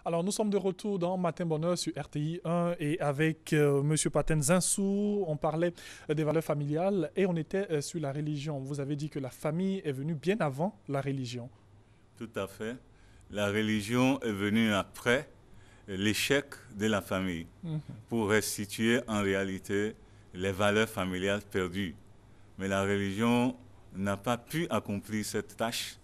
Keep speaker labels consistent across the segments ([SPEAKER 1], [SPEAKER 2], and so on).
[SPEAKER 1] Alors, nous sommes de retour dans Matin Bonheur sur RTI 1 et avec Monsieur Paten Zinsou, on parlait des valeurs familiales et on était sur la religion. Vous avez dit que la famille est venue bien avant la religion.
[SPEAKER 2] Tout à fait. La religion est venue après l'échec de la famille
[SPEAKER 1] Mhm.
[SPEAKER 2] pour restituer en réalité les valeurs familiales perdues. Mais la religion n'a pas pu accomplir cette tâche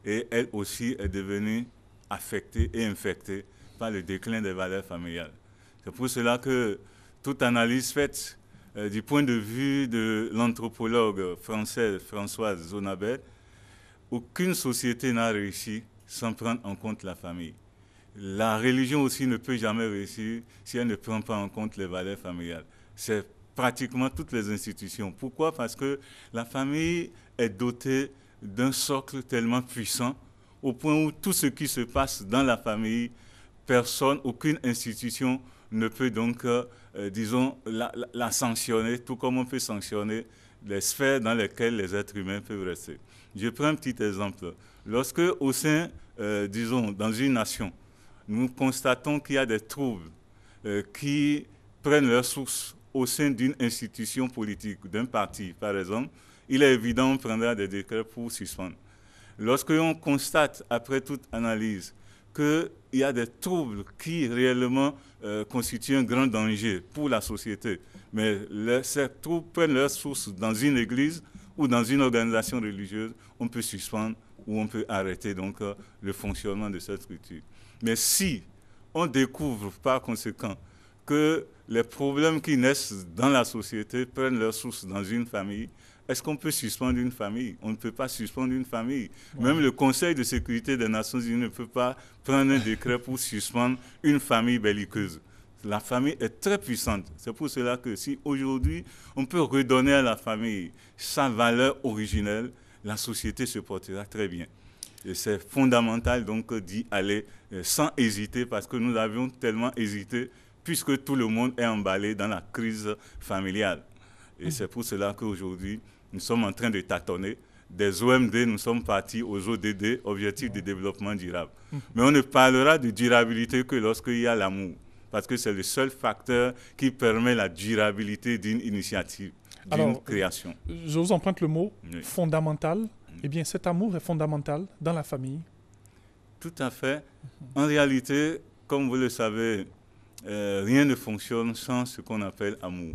[SPEAKER 2] et elle aussi est devenue affectée et infectée par le déclin des valeurs familiales. C'est pour cela que toute analyse faite du point de vue de l'anthropologue française Françoise Zonabet, aucune société n'a réussi sans prendre en compte la famille. La religion aussi ne peut jamais réussir si elle ne prend pas en compte les valeurs familiales. C'est pratiquement toutes les institutions. Pourquoi? Parce que la famille est dotée d'un socle tellement puissant au point où tout ce qui se passe dans la famille, personne, aucune institution ne peut donc, disons, la sanctionner, tout comme on peut sanctionner les sphères dans lesquelles les êtres humains peuvent rester. Je prends un petit exemple. Lorsque, au sein, disons, dans une nation, nous constatons qu'il y a des troubles qui prennent leur source au sein d'une institution politique, d'un parti, par exemple, il est évident qu'on prendra des décrets pour suspendre. Lorsque l'on constate, après toute analyse, qu'il y a des troubles qui réellement constituent un grand danger pour la société, mais ces troubles prennent leur source dans une église ou dans une organisation religieuse, on peut suspendre ou on peut arrêter donc le fonctionnement de cette structure. Mais si on découvre par conséquent que les problèmes qui naissent dans la société prennent leur source dans une famille, est-ce qu'on peut suspendre une famille? On ne peut pas suspendre une famille.
[SPEAKER 1] Ouais.
[SPEAKER 2] Même le Conseil de sécurité des Nations Unies ne peut pas prendre un décret pour suspendre une famille belliqueuse. La famille est très puissante. C'est pour cela que si aujourd'hui on peut redonner à la famille sa valeur originelle, la société se portera très bien. Et c'est fondamental donc d'y aller sans hésiter parce que nous avions tellement hésité puisque tout le monde est emballé dans la crise familiale. Et c'est pour cela qu'aujourd'hui, nous sommes en train de tâtonner. Des OMD, nous sommes partis aux ODD, Objectifs de développement durable. Mais on ne parlera de durabilité que lorsqu'il y a l'amour, parce que c'est le seul facteur qui permet la durabilité d'une initiative, d'une
[SPEAKER 1] Alors,
[SPEAKER 2] création.
[SPEAKER 1] je vous emprunte le mot
[SPEAKER 2] Oui.
[SPEAKER 1] fondamental. Eh bien, cet amour est fondamental dans la famille.
[SPEAKER 2] Tout à fait. En réalité, comme vous le savez, rien ne fonctionne sans ce qu'on appelle amour.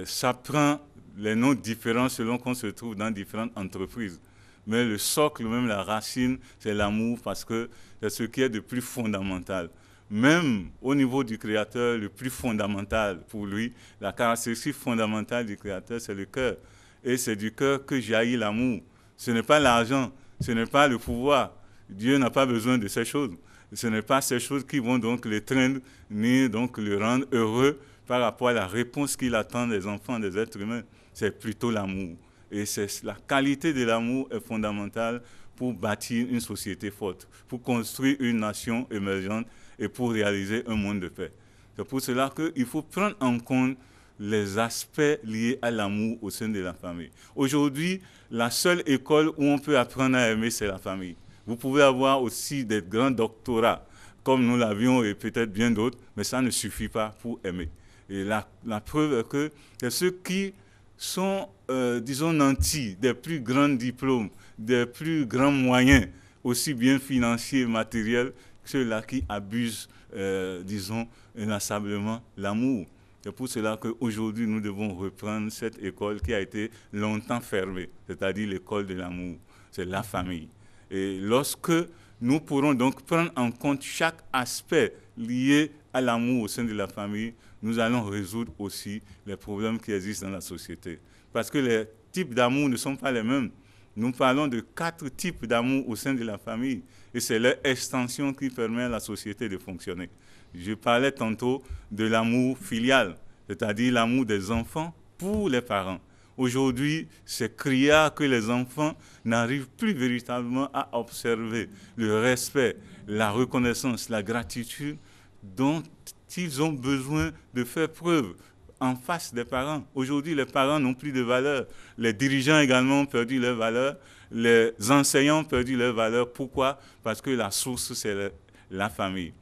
[SPEAKER 2] Ça prend les noms différents selon qu'on se trouve dans différentes entreprises. Mais le socle, même la racine, c'est l'amour parce que c'est ce qui est de plus fondamental. Même au niveau du Créateur, le plus fondamental pour lui, la caractéristique fondamentale du Créateur, c'est le cœur. Et c'est du cœur que jaillit l'amour. Ce n'est pas l'argent, ce n'est pas le pouvoir. Dieu n'a pas besoin de ces choses. Ce n'est pas ces choses qui vont donc l'étreindre, ni donc le rendre heureux par rapport à la réponse qu'il attend des enfants, des êtres humains. C'est plutôt l'amour. Et c'est la qualité de l'amour est fondamentale pour bâtir une société forte, pour construire une nation émergente et pour réaliser un monde de paix. C'est pour cela qu'il faut prendre en compte les aspects liés à l'amour au sein de la famille. Aujourd'hui, la seule école où on peut apprendre à aimer, c'est la famille. Vous pouvez avoir aussi des grands doctorats, comme nous l'avions et peut-être bien d'autres, mais ça ne suffit pas pour aimer. Et la preuve est que c'est ceux qui sont, disons, nantis des plus grands diplômes, des plus grands moyens, aussi bien financiers et matériels, que ceux-là qui abusent, disons, inlassablement l'amour. C'est pour cela qu'aujourd'hui, nous devons reprendre cette école qui a été longtemps fermée, c'est-à-dire l'école de l'amour. C'est la famille. Et lorsque nous pourrons donc prendre en compte chaque aspect lié à l'amour au sein de la famille, nous allons résoudre aussi les problèmes qui existent dans la société. Parce que les types d'amour ne sont pas les mêmes. Nous parlons de 4 types d'amour au sein de la famille. Et c'est leur extension qui permet à la société de fonctionner. Je parlais tantôt de l'amour filial, c'est-à-dire l'amour des enfants pour les parents. Aujourd'hui, c'est criard que les enfants n'arrivent plus véritablement à observer le respect, la reconnaissance, la gratitude dont ils ont besoin de faire preuve en face des parents. Aujourd'hui, les parents n'ont plus de valeur. Les dirigeants également ont perdu leur valeur. Les enseignants ont perdu leur valeur. Pourquoi? Parce que la source, c'est la famille.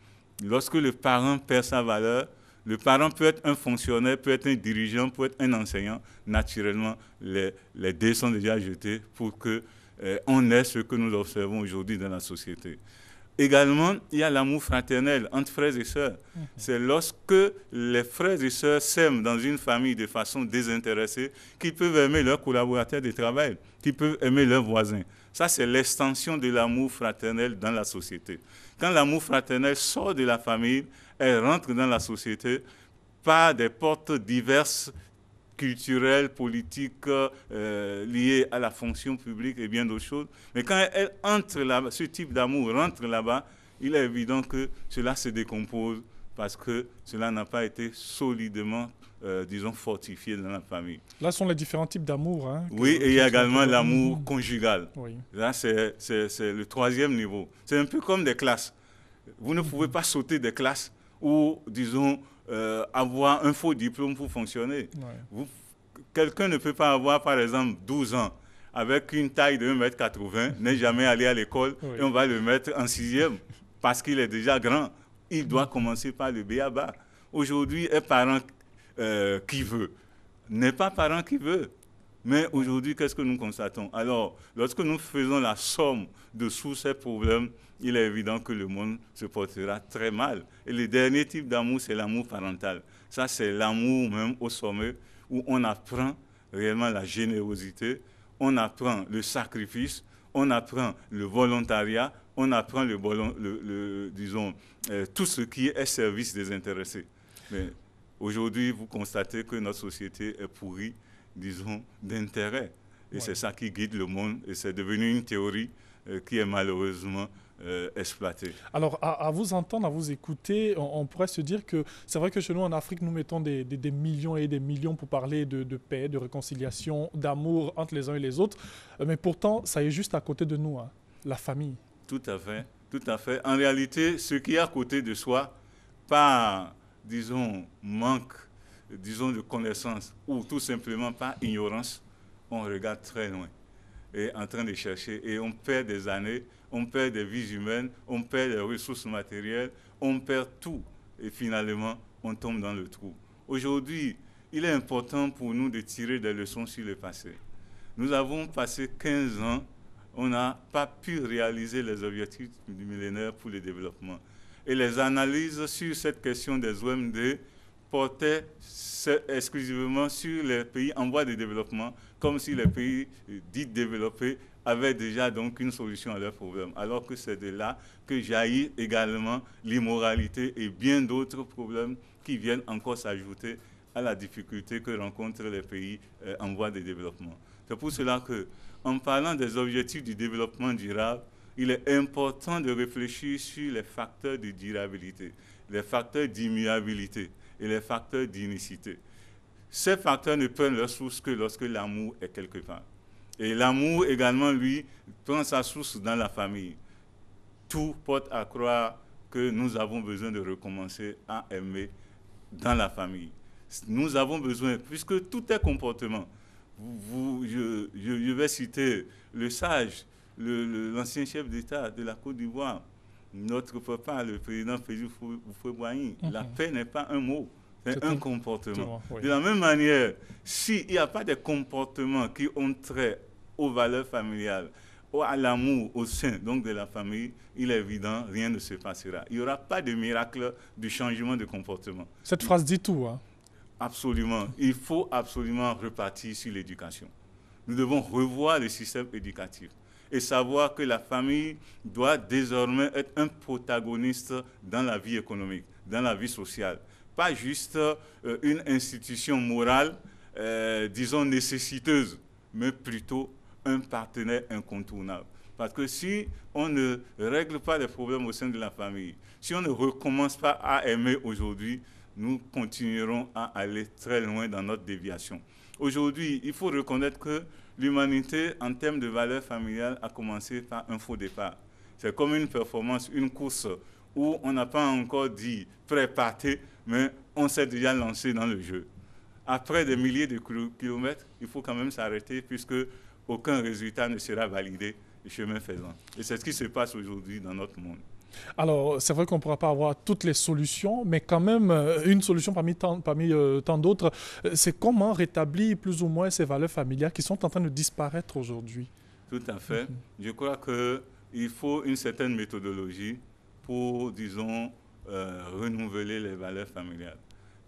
[SPEAKER 2] Lorsque le parent perd sa valeur, le parent peut être un fonctionnaire, peut être un dirigeant, peut être un enseignant. Naturellement, les dés sont déjà jetés pour qu'on ait ce que nous observons aujourd'hui dans la société. Également, il y a l'amour fraternel entre frères et sœurs. C'est lorsque les frères et sœurs s'aiment dans une famille de façon désintéressée qu'ils peuvent aimer leurs collaborateurs de travail, qu'ils peuvent aimer leurs voisins. Ça, c'est l'extension de l'amour fraternel dans la société. Quand l'amour fraternel sort de la famille, elle rentre dans la société par des portes diverses, culturelles, politiques, liées à la fonction publique et bien d'autres choses. Mais quand elle entre là-bas, ce type d'amour rentre là-bas, il est évident que cela se décompose parce que cela n'a pas été solidement, disons, fortifié dans la famille.
[SPEAKER 1] Là sont les différents types d'amour. Hein,
[SPEAKER 2] oui, et il y a également l'amour conjugal.
[SPEAKER 1] Oui.
[SPEAKER 2] Là, c'est le troisième niveau. C'est un peu comme des classes. Vous ne pouvez pas sauter des classes ou, disons, avoir un faux diplôme pour fonctionner. Ouais. Quelqu'un ne peut pas avoir, par exemple, 12 ans avec une taille de 1,80 m, n'est jamais allé à l'école, oui. Et on va le mettre en 6e parce qu'il est déjà grand. Il doit commencer par le b.a.-ba. Aujourd'hui, un parent qui veut n'est pas parent qui veut. Mais aujourd'hui, qu'est-ce que nous constatons? Alors, lorsque nous faisons la somme de tous ces problèmes, il est évident que le monde se portera très mal. Et le dernier type d'amour, c'est l'amour parental. Ça, c'est l'amour même au sommet, où on apprend réellement la générosité, on apprend le sacrifice, on apprend le volontariat, on apprend disons, tout ce qui est service désintéressé. Mais aujourd'hui, vous constatez que notre société est pourrie, disons, d'intérêt. Et c'est ça qui guide le monde. Et c'est devenu une théorie qui est malheureusement exploitée.
[SPEAKER 1] Alors, à vous entendre, à vous écouter, on pourrait se dire que c'est vrai que chez nous, en Afrique, nous mettons des millions et des millions pour parler de paix, de réconciliation, d'amour entre les uns et les autres. Mais pourtant, ça est juste à côté de nous, hein, la famille.
[SPEAKER 2] Tout à fait, tout à fait. En réalité, ce qui est à côté de soi, par, disons, manque, disons, de connaissances ou tout simplement par ignorance, on regarde très loin et en train de chercher et on perd des années, on perd des vies humaines, on perd des ressources matérielles, on perd tout et finalement on tombe dans le trou. Aujourd'hui, il est important pour nous de tirer des leçons sur le passé. Nous avons passé 15 ans, on n'a pas pu réaliser les objectifs du millénaire pour le développement. Et les analyses sur cette question des OMD portaient exclusivement sur les pays en voie de développement, comme si les pays dits développés avaient déjà donc une solution à leurs problèmes. Alors que c'est de là que jaillit également l'immoralité et bien d'autres problèmes qui viennent encore s'ajouter à la difficulté que rencontrent les pays en voie de développement. C'est pour cela que, en parlant des objectifs du développement durable, il est important de réfléchir sur les facteurs de durabilité, les facteurs d'immuabilité et les facteurs d'unicité. Ces facteurs ne prennent leur source que lorsque l'amour est quelque part. Et l'amour également, lui, prend sa source dans la famille. Tout porte à croire que nous avons besoin de recommencer à aimer dans la famille. Nous avons besoin, puisque tout est comportement. Je vais citer le sage, l'ancien chef d'État de la Côte d'Ivoire, notre papa, le président Félix Houphouët-Boigny. La paix n'est pas un mot, c'est un comportement. Oui. De la même manière, s'il n'y a pas de comportements qui ont trait aux valeurs familiales, à l'amour au sein donc de la famille, il est évident, rien ne se passera. Il n'y aura pas de miracle du changement de comportement.
[SPEAKER 1] Cette phrase dit tout, hein?
[SPEAKER 2] Absolument. Il faut absolument repartir sur l'éducation. Nous devons revoir le système éducatif et savoir que la famille doit désormais être un protagoniste dans la vie économique, dans la vie sociale. Pas juste une institution morale, disons nécessiteuse, mais plutôt un partenaire incontournable. Parce que si on ne règle pas les problèmes au sein de la famille, si on ne recommence pas à aimer aujourd'hui, nous continuerons à aller très loin dans notre déviation. Aujourd'hui, il faut reconnaître que l'humanité, en termes de valeurs familiales, a commencé par un faux départ. C'est comme une performance, une course où on n'a pas encore dit pré-partez, mais on s'est déjà lancé dans le jeu. Après des milliers de kilomètres, il faut quand même s'arrêter puisque aucun résultat ne sera validé, chemin faisant. Et c'est ce qui se passe aujourd'hui dans notre monde.
[SPEAKER 1] Alors, c'est vrai qu'on ne pourra pas avoir toutes les solutions, mais quand même, une solution parmi tant d'autres, c'est comment rétablir plus ou moins ces valeurs familiales qui sont en train de disparaître aujourd'hui.
[SPEAKER 2] Tout à fait. Je crois qu'il faut une certaine méthodologie pour, disons, renouveler les valeurs familiales.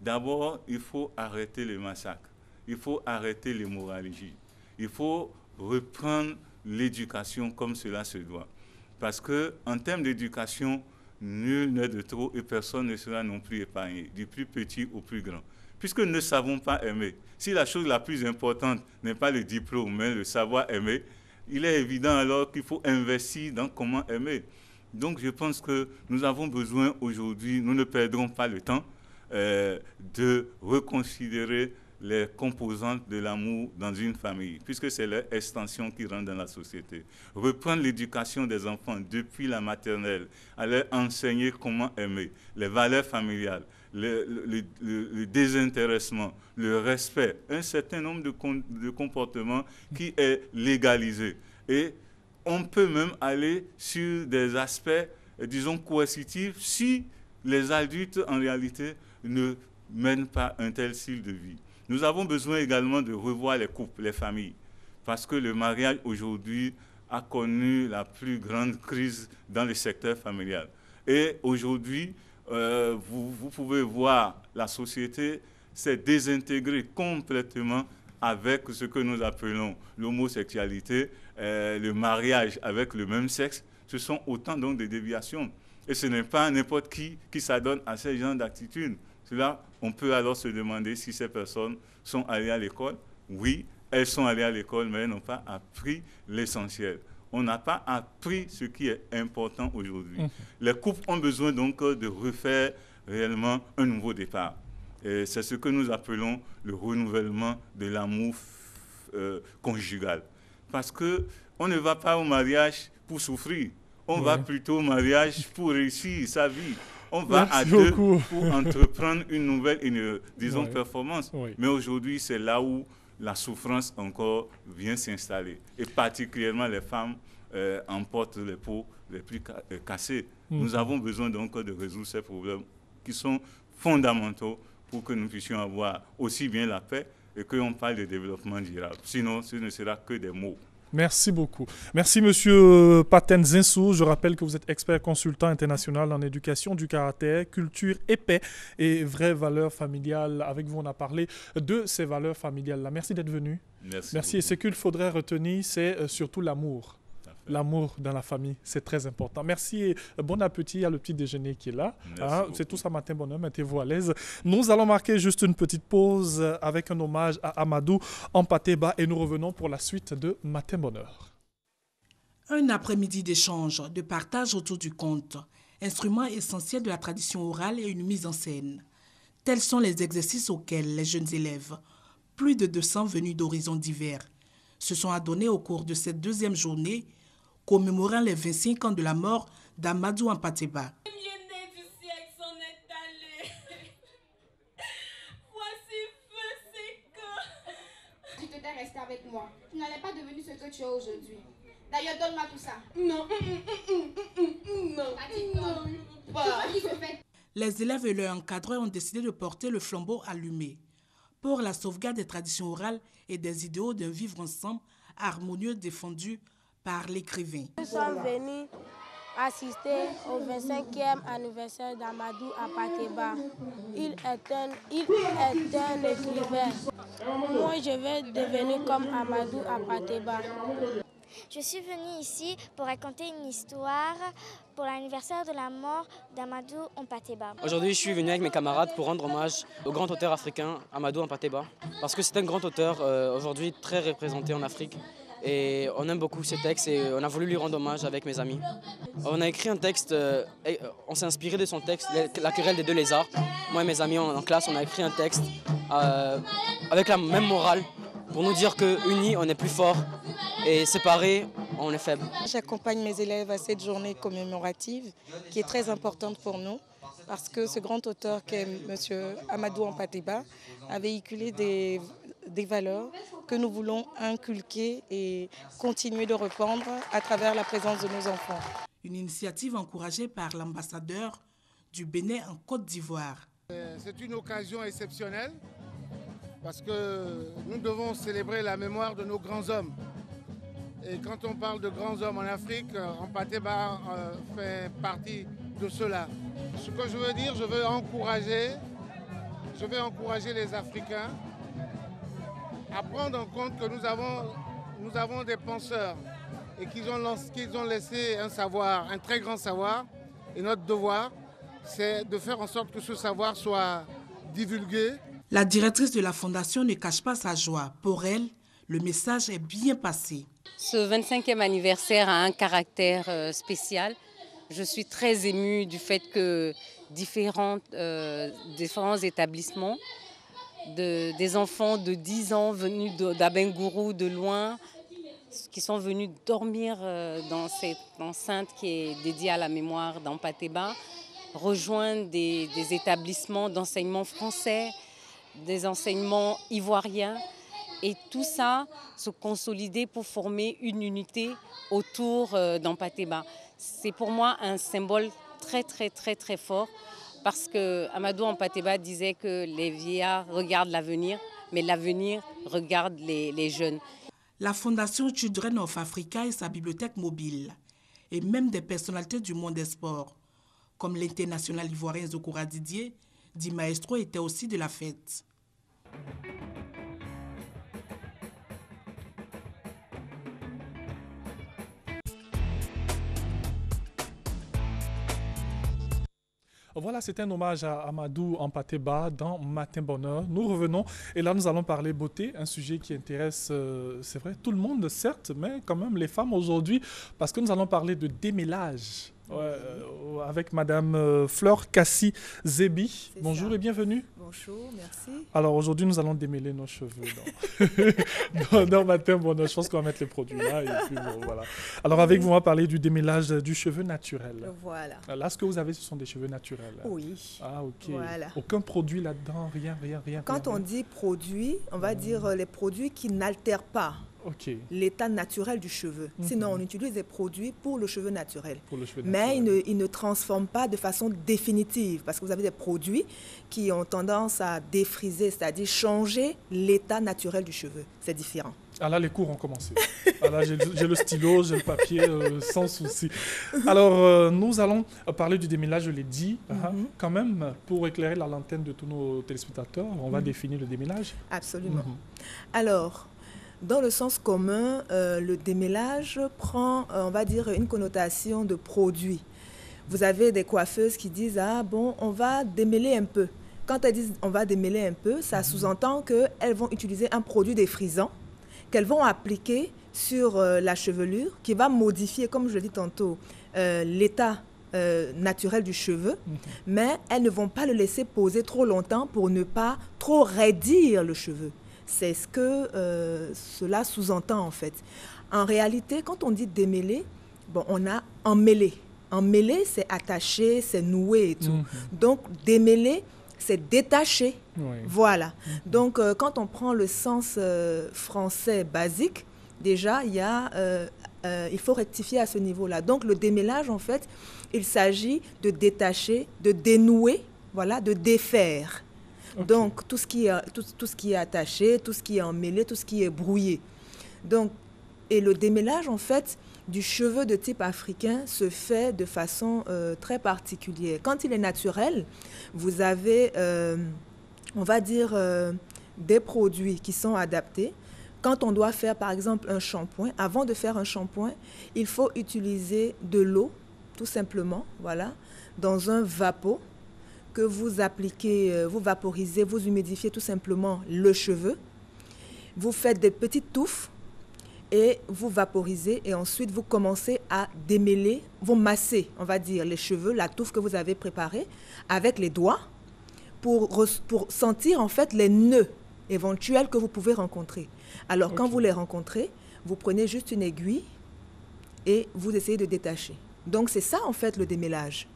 [SPEAKER 2] D'abord, il faut arrêter les massacres. Il faut arrêter l'hémorragie. Il faut reprendre l'éducation comme cela se doit. Parce qu'en termes d'éducation, nul n'est de trop et personne ne sera non plus épargné, du plus petit au plus grand. Puisque nous ne savons pas aimer, si la chose la plus importante n'est pas le diplôme, mais le savoir aimer, il est évident alors qu'il faut investir dans comment aimer. Donc je pense que nous avons besoin aujourd'hui, nous ne perdrons pas le temps, de reconsidérer les composantes de l'amour dans une famille, puisque c'est leur extension qui rentre dans la société. Reprendre l'éducation des enfants depuis la maternelle, à leur enseigner comment aimer, les valeurs familiales, le désintéressement, le respect, un certain nombre de comportements qui est légalisé. Et on peut même aller sur des aspects, disons, coercitifs si les adultes, en réalité, ne mènent pas un tel style de vie. Nous avons besoin également de revoir les couples, les familles, parce que le mariage aujourd'hui a connu la plus grande crise dans le secteur familial. Et aujourd'hui, vous pouvez voir la société s'est désintégrée complètement avec ce que nous appelons l'homosexualité, le mariage avec le même sexe. Ce sont autant donc de déviations. Et ce n'est pas n'importe qui s'adonne à ces genres d'attitudes. Cela, on peut alors se demander si ces personnes sont allées à l'école. Oui, elles sont allées à l'école, mais elles n'ont pas appris l'essentiel. On n'a pas appris ce qui est important aujourd'hui. Les couples ont besoin donc de refaire réellement un nouveau départ. Et c'est ce que nous appelons le renouvellement de l'amour conjugal. Parce qu'on ne va pas au mariage pour souffrir. On va plutôt au mariage pour réussir sa vie. On va à deux pour entreprendre une nouvelle, disons, performance. Mais aujourd'hui, c'est là où la souffrance encore vient s'installer. Et particulièrement les femmes emportent les peaux les plus cassées. Nous avons besoin donc de résoudre ces problèmes qui sont fondamentaux pour que nous puissions avoir aussi bien la paix et qu'on parle de développement durable. Sinon, ce ne sera que des mots.
[SPEAKER 1] Merci beaucoup. Merci, Monsieur Paten Zinsou. Je rappelle que vous êtes expert consultant international en éducation du caractère, culture et paix et vraies valeurs familiales. Avec vous, on a parlé de ces valeurs familiales-là. Merci d'être venu. Merci. Et ce qu'il faudrait retenir, c'est surtout l'amour. L'amour dans la famille, c'est très important. Merci et bon appétit. Il y a le petit déjeuner qui est là. C'est tout ça, matin bonhomme, mettez-vous à l'aise. Nous allons marquer juste une petite pause avec un hommage à Amadou Hampâté-Bâ et nous revenons pour la suite de Matin Bonheur.
[SPEAKER 3] Un après-midi d'échange, de partage autour du conte, instrument essentiel de la tradition orale et une mise en scène. Tels sont les exercices auxquels les jeunes élèves, plus de 200 venus d'horizons divers, se sont adonnés au cours de cette deuxième journée commémorant les 25 ans de la mort d'Amadou Hampâté-Bâ.
[SPEAKER 4] Tu te t'es resté avec moi. Tu n'allais pas devenir ce que tu es aujourd'hui. D'ailleurs, donne-moi tout ça. Non.
[SPEAKER 3] Les élèves et leurs encadreurs ont décidé de porter le flambeau allumé pour la sauvegarde des traditions orales et des idéaux d'un vivre ensemble harmonieux défendus par l'écrivain.
[SPEAKER 5] Nous sommes venus assister au 25e anniversaire d'Amadou Hampâté-Bâ. Il est un écrivain. Moi, je vais devenir comme Amadou Hampâté-Bâ.
[SPEAKER 6] Je suis venue ici pour raconter une histoire pour l'anniversaire de la mort d'Amadou Hampâté-Bâ.
[SPEAKER 7] Aujourd'hui, je suis venu avec mes camarades pour rendre hommage au grand auteur africain Amadou Hampâté-Bâ. Parce que c'est un grand auteur aujourd'hui très représenté en Afrique. Et on aime beaucoup ces textes et on a voulu lui rendre hommage avec mes amis. On a écrit un texte, on s'est inspiré de son texte, La querelle des deux lézards. Moi et mes amis en classe, on a écrit un texte avec la même morale pour nous dire qu'unis, on est plus fort et séparés, on est faible.
[SPEAKER 8] J'accompagne mes élèves à cette journée commémorative qui est très importante pour nous parce que ce grand auteur qu'est M. Amadou Hampâté-Bâ a véhiculé des valeurs que nous voulons inculquer et continuer de répandre à travers la présence de nos enfants.
[SPEAKER 3] Une initiative encouragée par l'ambassadeur du Bénin en Côte d'Ivoire.
[SPEAKER 9] C'est une occasion exceptionnelle parce que nous devons célébrer la mémoire de nos grands hommes. Et quand on parle de grands hommes en Afrique, Hampâté-Bâ fait partie de cela. Ce que je veux dire, je vais encourager les Africains à prendre en compte que nous avons des penseurs et qu'ils ont laissé un savoir, un très grand savoir. Et notre devoir, c'est de faire en sorte que ce savoir soit divulgué.
[SPEAKER 3] La directrice de la fondation ne cache pas sa joie. Pour elle, le message est bien passé.
[SPEAKER 10] Ce 25e anniversaire a un caractère spécial. Je suis très émue du fait que différents établissements, des enfants de 10 ans venus d'Abengourou, de loin, qui sont venus dormir dans cette enceinte qui est dédiée à la mémoire d'Hampâté-Bâ, rejoindre des établissements d'enseignement français, des enseignements ivoiriens, et tout ça se consolider pour former une unité autour d'Hampâté-Bâ. C'est pour moi un symbole très très très très fort parce que Amadou Hampâté-Bâ disait que les vieillards regardent l'avenir, mais l'avenir regarde les jeunes.
[SPEAKER 3] La Fondation Children of Africa et sa bibliothèque mobile, et même des personnalités du monde des sports, comme l'international ivoirien Zokora Didier, dit Maestro, étaient aussi de la fête.
[SPEAKER 1] Voilà, c'est un hommage à Amadou Hampâté-Bâ dans Matin Bonheur. Nous revenons et là, nous allons parler beauté, un sujet qui intéresse, c'est vrai, tout le monde, certes, mais quand même les femmes aujourd'hui, parce que nous allons parler de démêlage. Avec Madame Fleur Kassi Zebi. Bonjour et bienvenue.
[SPEAKER 11] Bonjour, merci.
[SPEAKER 1] Alors aujourd'hui, nous allons démêler nos cheveux dans Matin Bonheur. Je pense qu'on va mettre les produits là. Et puis, bon, voilà. Alors avec vous, on va parler du démêlage du cheveu naturel.
[SPEAKER 11] Voilà.
[SPEAKER 1] Là, ce que vous avez, ce sont des cheveux naturels.
[SPEAKER 11] Oui.
[SPEAKER 1] Ah, ok.
[SPEAKER 11] Voilà.
[SPEAKER 1] Aucun produit là-dedans, rien.
[SPEAKER 11] Quand on dit produit, on va dire les produits qui n'altèrent pas.
[SPEAKER 1] Okay.
[SPEAKER 11] L'état naturel du cheveu. Sinon, on utilise des produits pour le cheveu naturel. Mais ils ne transforment pas de façon définitive parce que vous avez des produits qui ont tendance à défriser, c'est-à-dire changer l'état naturel du cheveu. C'est différent.
[SPEAKER 1] Ah là, les cours ont commencé. Ah là, j'ai le stylo, j'ai le papier, sans souci. Alors, nous allons parler du démêlage, je l'ai dit, quand même, pour éclairer la lanterne de tous nos téléspectateurs, on va définir le démêlage.
[SPEAKER 11] Absolument. Alors, dans le sens commun, le démêlage prend, on va dire, une connotation de produit. Vous avez des coiffeuses qui disent « Ah bon, on va démêler un peu ». Quand elles disent « on va démêler un peu », ça sous-entend qu'elles vont utiliser un produit défrisant qu'elles vont appliquer sur la chevelure qui va modifier, comme je l'ai dit tantôt, l'état naturel du cheveu, mais elles ne vont pas le laisser poser trop longtemps pour ne pas trop raidir le cheveu. C'est ce que cela sous-entend en fait. En réalité, quand on dit démêler, bon, on a emmêler. Emmêler, c'est attacher, c'est nouer et tout. Donc, démêler, c'est détacher. Voilà. Donc, quand on prend le sens français basique, déjà, il faut rectifier à ce niveau-là. Donc, le démêlage, en fait, il s'agit de détacher, de dénouer, voilà, de défaire. Donc, tout ce qui est attaché, tout ce qui est emmêlé, tout ce qui est brouillé. Donc, et le démêlage, en fait, du cheveu de type africain se fait de façon très particulière. Quand il est naturel, vous avez, on va dire, des produits qui sont adaptés. Quand on doit faire, par exemple, un shampoing, avant de faire un shampoing, il faut utiliser de l'eau, tout simplement, voilà, dans un vapeau, que vous appliquez, vous vaporisez, vous humidifiez tout simplement le cheveu. Vous faites des petites touffes et vous vaporisez et ensuite vous commencez à démêler, vous massez, on va dire, les cheveux, la touffe que vous avez préparée avec les doigts pour sentir en fait les nœuds éventuels que vous pouvez rencontrer. Alors quand vous les rencontrez, vous prenez juste une aiguille et vous essayez de détacher. Donc c'est ça en fait le démêlage.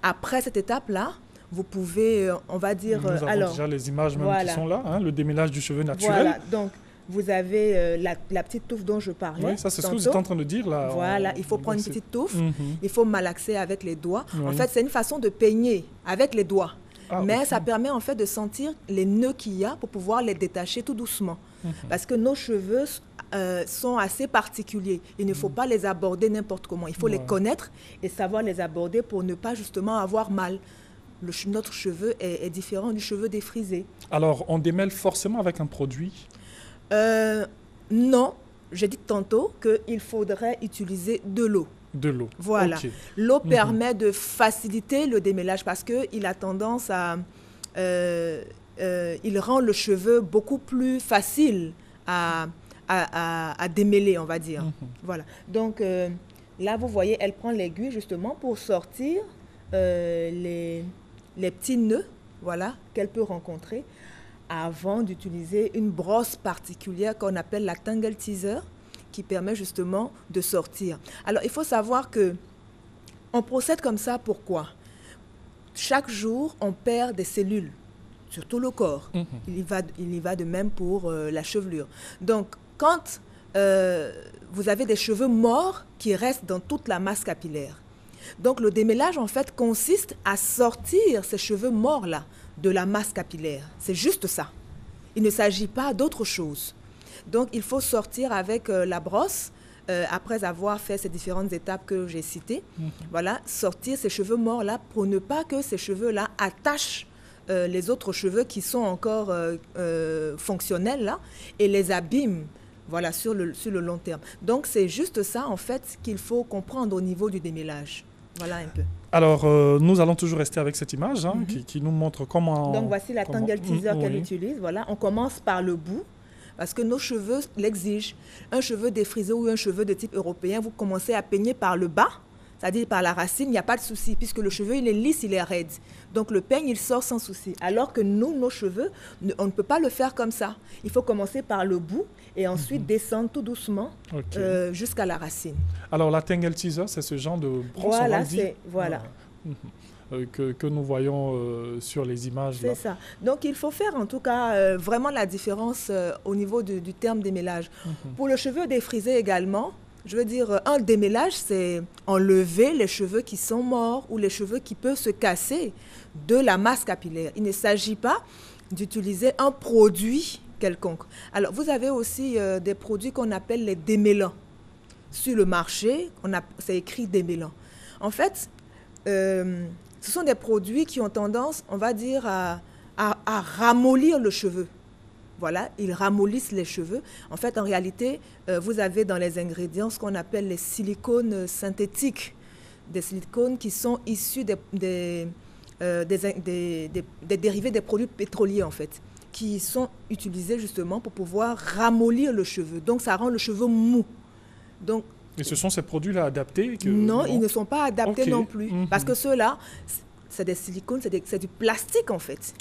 [SPEAKER 11] Après cette étape-là, vous pouvez, on va dire...
[SPEAKER 1] Nous avons déjà les images même qui sont là, hein, le démêlage du cheveu naturel.
[SPEAKER 11] Voilà, donc vous avez la petite touffe dont je parlais.
[SPEAKER 1] Oui, ça c'est ce que vous êtes en train de dire là.
[SPEAKER 11] Voilà, il faut prendre une petite touffe, il faut malaxer avec les doigts.
[SPEAKER 1] Oui.
[SPEAKER 11] En fait, c'est une façon de peigner avec les doigts. Mais
[SPEAKER 1] ok.
[SPEAKER 11] ça permet en fait de sentir les nœuds qu'il y a pour pouvoir les détacher tout doucement. Parce que nos cheveux sont assez particuliers. Il ne faut pas les aborder n'importe comment. Il faut les connaître et savoir les aborder pour ne pas justement avoir mal. Notre cheveu est différent du cheveu défrisé.
[SPEAKER 1] Alors, on démêle forcément avec un produit?
[SPEAKER 11] Non, j'ai dit tantôt qu'il faudrait utiliser de l'eau.
[SPEAKER 1] De l'eau.
[SPEAKER 11] Voilà.
[SPEAKER 1] Okay.
[SPEAKER 11] L'eau permet de faciliter le démêlage parce qu'il a tendance à... il rend le cheveu beaucoup plus facile à démêler, on va dire. Voilà. Donc, là, vous voyez, elle prend l'aiguille justement pour sortir les petits nœuds, voilà, qu'elle peut rencontrer avant d'utiliser une brosse particulière qu'on appelle la Tangle Teaser, qui permet justement de sortir. Alors, il faut savoir que on procède comme ça, pourquoi? Chaque jour, on perd des cellules, surtout le corps. Il y va de même pour la chevelure. Donc, quand vous avez des cheveux morts qui restent dans toute la masse capillaire, donc le démêlage, en fait, consiste à sortir ces cheveux morts-là de la masse capillaire. C'est juste ça. Il ne s'agit pas d'autre chose. Donc, il faut sortir avec la brosse, après avoir fait ces différentes étapes que j'ai citées. Voilà, sortir ces cheveux morts-là pour ne pas que ces cheveux-là attachent les autres cheveux qui sont encore fonctionnels là, et les abîment, voilà, sur le long terme. Donc, c'est juste ça, en fait, qu'il faut comprendre au niveau du démêlage. Voilà un peu.
[SPEAKER 1] Alors, nous allons toujours rester avec cette image qui nous montre comment...
[SPEAKER 11] Donc, voici la Tangle Teaser qu'elle utilise. Voilà, on commence par le bout, parce que nos cheveux l'exigent. Un cheveu défrisé ou un cheveu de type européen, vous commencez à peigner par le bas, c'est-à-dire par la racine, il n'y a pas de souci, puisque le cheveu, il est lisse, il est raide. Donc, le peigne, il sort sans souci. Alors que nous, nos cheveux, on ne peut pas le faire comme ça. Il faut commencer par le bout et ensuite descendre tout doucement jusqu'à la racine.
[SPEAKER 1] Alors, la Tangle Teaser, c'est ce genre de brosse,
[SPEAKER 11] voilà,
[SPEAKER 1] on va dire.
[SPEAKER 11] Voilà.
[SPEAKER 1] Que nous voyons sur les images.
[SPEAKER 11] C'est ça. Donc, il faut faire en tout cas vraiment la différence au niveau du terme démêlage. Pour le cheveu défrisé également, je veux dire, un démêlage, c'est enlever les cheveux qui sont morts ou les cheveux qui peuvent se casser de la masse capillaire. Il ne s'agit pas d'utiliser un produit quelconque. Alors, vous avez aussi des produits qu'on appelle les démêlants. Sur le marché, c'est écrit démêlant. En fait, ce sont des produits qui ont tendance, on va dire, à ramollir le cheveu. Voilà, ils ramollissent les cheveux. En fait, en réalité, vous avez dans les ingrédients ce qu'on appelle les silicones synthétiques. Des silicones qui sont issus des dérivés des produits pétroliers, en fait, qui sont utilisés justement pour pouvoir ramollir le cheveu. Donc, ça rend le cheveu mou. Donc,
[SPEAKER 1] et ce sont ces produits-là adaptés
[SPEAKER 11] Non, ils ne sont pas adaptés non plus. Parce que ceux-là, c'est des silicones, c'est du plastique en fait.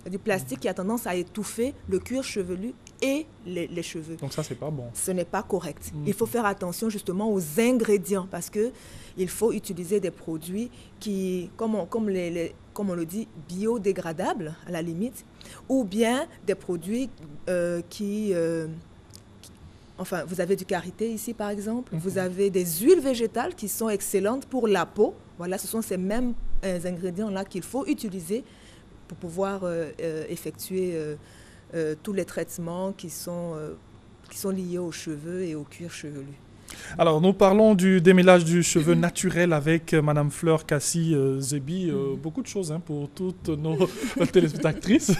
[SPEAKER 11] C'est du plastique qui a tendance à étouffer le cuir chevelu et les cheveux.
[SPEAKER 1] Donc ça, c'est pas bon.
[SPEAKER 11] Ce n'est pas correct. Il faut faire attention justement aux ingrédients parce qu'il faut utiliser des produits qui, comme on le dit, biodégradables à la limite, ou bien des produits enfin, vous avez du karité ici, par exemple. Vous avez des huiles végétales qui sont excellentes pour la peau. Voilà, ce sont ces mêmes ingrédients-là qu'il faut utiliser pour pouvoir effectuer tous les traitements qui sont liés aux cheveux et au cuir chevelu.
[SPEAKER 1] Alors, nous parlons du démêlage du cheveu naturel avec Madame Fleur Kassi Zebi. Beaucoup de choses pour toutes nos téléspectatrices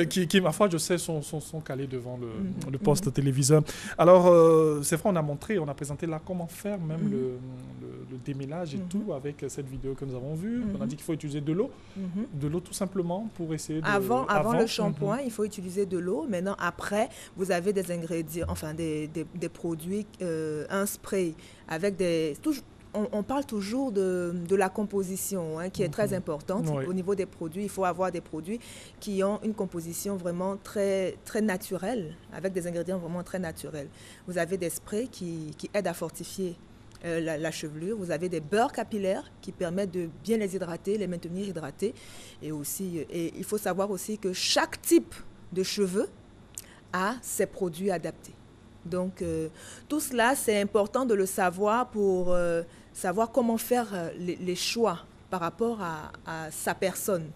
[SPEAKER 1] qui, ma foi, je sais, sont calées devant le poste téléviseur. Alors, c'est vrai, on a présenté là comment faire même le démêlage et tout avec cette vidéo que nous avons vue. On a dit qu'il faut utiliser de l'eau. De l'eau tout simplement pour essayer de...
[SPEAKER 11] Avant le shampoing, il faut utiliser de l'eau. Maintenant, après, vous avez des ingrédients, enfin des produits... un spray avec on parle toujours de la composition qui est très importante. Au niveau des produits, il faut avoir des produits qui ont une composition vraiment très, très naturelle, avec des ingrédients vraiment très naturels. Vous avez des sprays qui aident à fortifier la chevelure. Vous avez des beurres capillaires qui permettent de bien les hydrater, les maintenir hydratés. Et il faut savoir aussi que chaque type de cheveux à ces produits adaptés. Donc, tout cela, c'est important de le savoir pour savoir comment faire les choix par rapport à sa personne.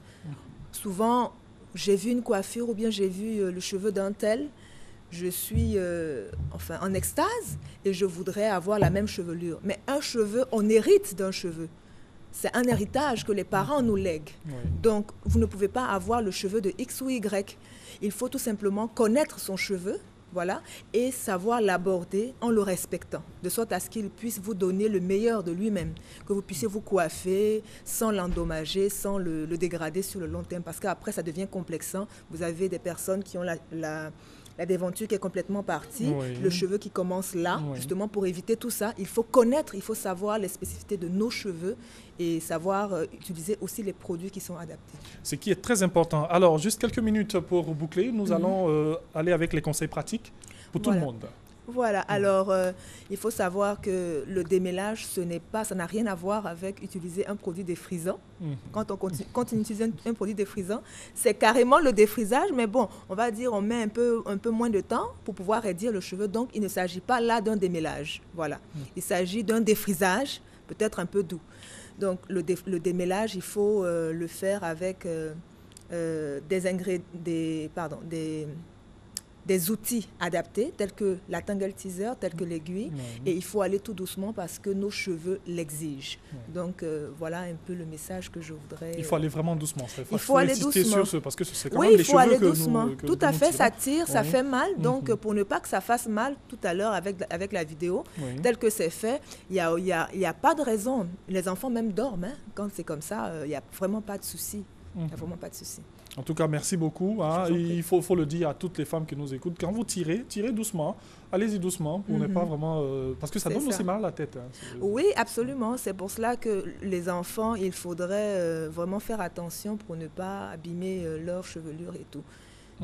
[SPEAKER 11] Souvent, j'ai vu une coiffure ou bien j'ai vu le cheveu d'un tel, je suis en extase et je voudrais avoir la même chevelure. Mais un cheveu, on hérite d'un cheveu. C'est un héritage que les parents nous lèguent. Oui. Donc, vous ne pouvez pas avoir le cheveu de X ou Y. Il faut tout simplement connaître son cheveu, voilà, et savoir l'aborder en le respectant, de sorte à ce qu'il puisse vous donner le meilleur de lui-même, que vous puissiez vous coiffer sans l'endommager, sans le dégrader sur le long terme, parce qu'après, ça devient complexant. Vous avez des personnes qui ont la déventure qui est complètement partie, oui. Le cheveu qui commence là, oui. Justement pour éviter tout ça, il faut connaître, il faut savoir les spécificités de nos cheveux et savoir utiliser aussi les produits qui sont adaptés.
[SPEAKER 1] Ce qui est très important. Alors, juste quelques minutes pour boucler, nous allons aller avec les conseils pratiques pour tout le monde.
[SPEAKER 11] Voilà, alors il faut savoir que le démêlage, ça n'a rien à voir avec utiliser un produit défrisant. Quand on continue d'utiliser un produit défrisant, c'est carrément le défrisage, mais bon, on va dire on met un peu moins de temps pour pouvoir raidir le cheveu, donc il ne s'agit pas là d'un démêlage. Voilà, il s'agit d'un défrisage, peut-être un peu doux. Donc le démêlage, il faut le faire avec des outils adaptés, tels que la tangle teaser, tels que l'aiguille, et il faut aller tout doucement parce que nos cheveux l'exigent. Donc voilà un peu le message que je voudrais...
[SPEAKER 1] Il faut aller vraiment doucement.
[SPEAKER 11] Il faut aller doucement.
[SPEAKER 1] Sur ce, parce que c'est quand même les cheveux que nous... Oui, il faut aller doucement.
[SPEAKER 11] Tout à fait, ça tire, ça fait mal. Donc pour ne pas que ça fasse mal, tout à l'heure avec la vidéo, tel que c'est fait, il n'y a pas de raison. Les enfants même dorment. Hein. Quand c'est comme ça, il n'y a vraiment pas de souci. Il n'y a vraiment pas de souci.
[SPEAKER 1] En tout cas, merci beaucoup. Hein. Il faut le dire à toutes les femmes qui nous écoutent. Quand vous tirez doucement. Allez-y doucement pour ne pas vraiment... parce que ça donne aussi mal à la tête. Hein.
[SPEAKER 11] Oui, absolument. C'est pour cela que les enfants, il faudrait vraiment faire attention pour ne pas abîmer leur chevelure et tout.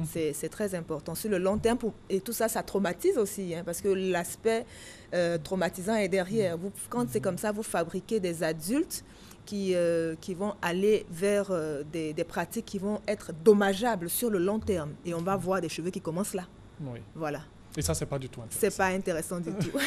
[SPEAKER 11] C'est très important. Sur le long terme, et tout ça, ça traumatise aussi, hein, parce que l'aspect traumatisant est derrière. Quand c'est comme ça, vous fabriquez des adultes qui vont aller vers des pratiques qui vont être dommageables sur le long terme. Et on va voir des cheveux qui commencent là.
[SPEAKER 1] Oui.
[SPEAKER 11] Voilà.
[SPEAKER 1] Et ça, c'est pas du tout intéressant.
[SPEAKER 11] C'est pas intéressant du tout.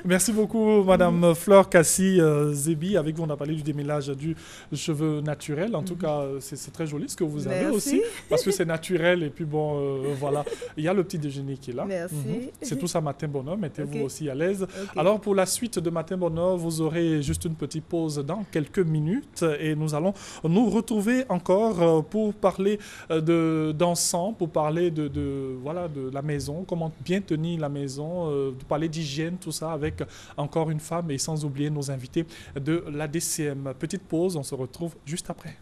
[SPEAKER 1] Merci beaucoup, Madame Fleur Kassi Zebi. Avec vous, on a parlé du démêlage du cheveu naturel. En tout cas, c'est très joli ce que vous avez aussi, parce que c'est naturel. Et puis bon, voilà. Il y a le petit déjeuner qui est là.
[SPEAKER 11] Merci.
[SPEAKER 1] C'est tout ça, Matin Bonheur. Mettez-vous aussi à l'aise. Alors, pour la suite de Matin Bonheur, vous aurez juste une petite pause dans quelques minutes. Et nous allons nous retrouver encore pour parler d'encens, pour parler de la maison, comment bien tenir la maison, parler d'hygiène, tout ça, avec encore une femme et sans oublier nos invités de la DCM. Petite pause, on se retrouve juste après.